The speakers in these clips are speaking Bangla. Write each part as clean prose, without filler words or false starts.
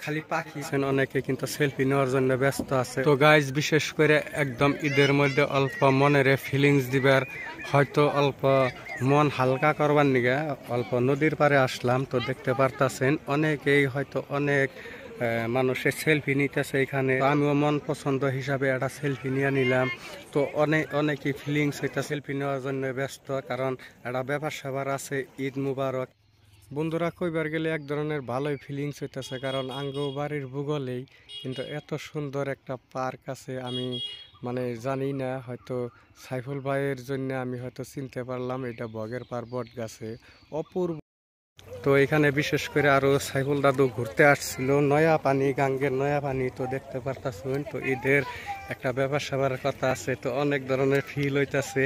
খালি পাখি অনেকে কিন্তু সেলফি নেওয়ার জন্য ব্যস্ত আছে। তো গাইজ বিশেষ করে একদম ঈদের মধ্যে অল্প মনের ফিলিংস দিবার, হয়তো অল্প মন হালকা করবার নিগে অল্প নদীর পারে আসলাম। তো দেখতে পারতাছেন অনেকেই হয়তো অনেক মানুষের সেলফি নিতেছে এখানে। আমিও মন পছন্দ হিসাবে একটা সেলফি নিয়ে নিলাম। তো অনেকই ফিলিংস হইতা সেলফি নেওয়ার জন্য ব্যস্ত, কারণ একটা ব্যাপার স্যাপার আছে। ঈদ মুবারক। বন্ধুরা কইবার গেলে এক ধরনের ভালোই ফিলিংস হইতেছে, কারণ আঙ্গো বাড়ির ভূগোলেই কিন্তু এত সুন্দর একটা পার্ক আছে। আমি জানি না, হয়তো সাইফুল ভাইয়ের জন্য আমি হয়তো চিনতে পারলাম এটা বগের পার বট গাছে, অপূর্ব। তো এখানে বিশেষ করে আরো সাইফুল দাদু ঘুরতে আসছিল, নয়া পানি, গাঙ্গের নয়া পানি। তো দেখতে পারতাছেন তো ঈদের একটা ব্যাপার স্যাপারের কথা আছে। তো অনেক ধরনের ফিল হইতাছে।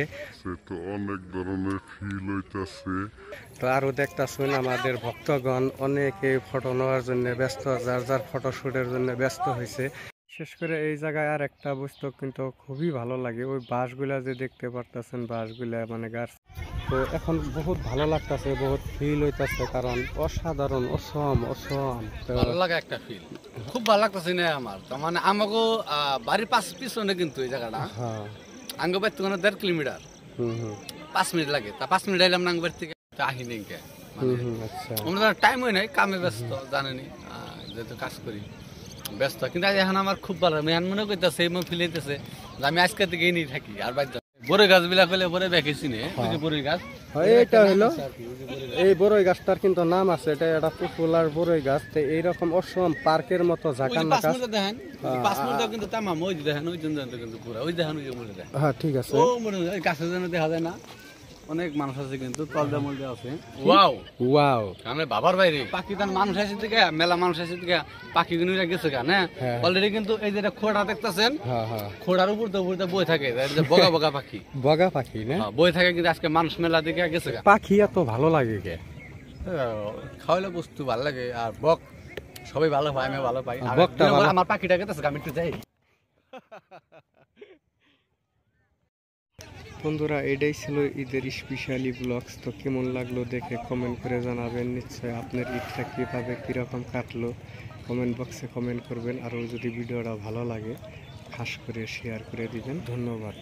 তো আরো দেখতাছেন আমাদের ভক্তগণ অনেকে ফটো নেওয়ার জন্য ব্যস্ত, যার যার ফটোশুটের জন্য ব্যস্ত হয়েছে। বিশেষ করে এই জায়গায় আর একটা বস্তু কিন্তু খুবই ভালো লাগে, ওই বাঁশগুলা যে দেখতে পারতেছেন, বাঁশগুলা গাছ। তো এখন বহুত ভালো লাগতেছে, বহুত ফিল হইতাছে, কারণ অসাধারণ, অসম ভালো লাগা একটা ফিল, খুব ভালো লাগতেছে না আমার। তার আমাকে বাড়ির পিছনে কিন্তু এই জায়গাটা, আঙ্গ বাড়ি থেকে 1.5 কিলোমিটার, 5 মিনিট লাগে। তা 5 মিনিট আইলাম না আঙ্গ বাড়ি থেকে, আহিনি আমরা টাইম হয় নাই, কামে ব্যস্ত, জানেনি যেহেতু কাজ করি ব্যস্ত। কিন্তু এখন আমার খুব ভালো, আমি মনে করতেছে ফিল হইতেছে যে আমি আজকে থেকে নিয়ে থাকি। আর বাচ্চা বড়ই গাছ বিলাক হলে বড়ই বেঁকেছি নে, বড়ই গাছ এটা হলো এই বড়ই গাছটার কিন্তু নাম আছে, এটা একটা পপুলার বড়ই গাছ। তো এইরকম অসম পার্কের মতো জায়গা দেখেন, 5 মিনিট কিন্তু তামাম ওই দেখেন, ওই জন্য কিন্তু পুরো ওই দেখেন, ওই মরে যায়। হ্যাঁ ঠিক আছে, ও মনে হয় গাছের জন্য দেখা যায় না, অনেক মানুষ আছে কিন্তু তলদা মলদা আছে। ওয়াও ওয়াও, আমি বাবার বাইরে পাখি তার মানুষ আছে থেকে মেলা মানুষ আছে থেকে পাখি গুলো গেছে কেন অলরেডি। কিন্তু এই যে খোড়া দেখতেছেন, খোড়ার উপর তো বই থাকে বগা বগা পাখি, বগা পাখি না বই থাকে। কিন্তু আজকে মানুষ মেলা দিকে গেছে। পাখি এত ভালো লাগে কে? খাওয়াইলে বস্তু ভালো লাগে, আর বক সবাই ভালো পায়, আমি ভালো পাই। আমার পাখিটা গেছে, আমি একটু যাই। বন্ধুরা এটাই ছিল ঈদের স্পেশালি ব্লগস। তো কেমন লাগলো দেখে কমেন্ট করে জানাবেন। নিশ্চয় আপনার ঈদটা কীভাবে কীরকম কাটলো কমেন্ট বক্সে কমেন্ট করবেন। আর যদি ভিডিওটা ভালো লাগে খাস করে শেয়ার করে দিবেন। ধন্যবাদ।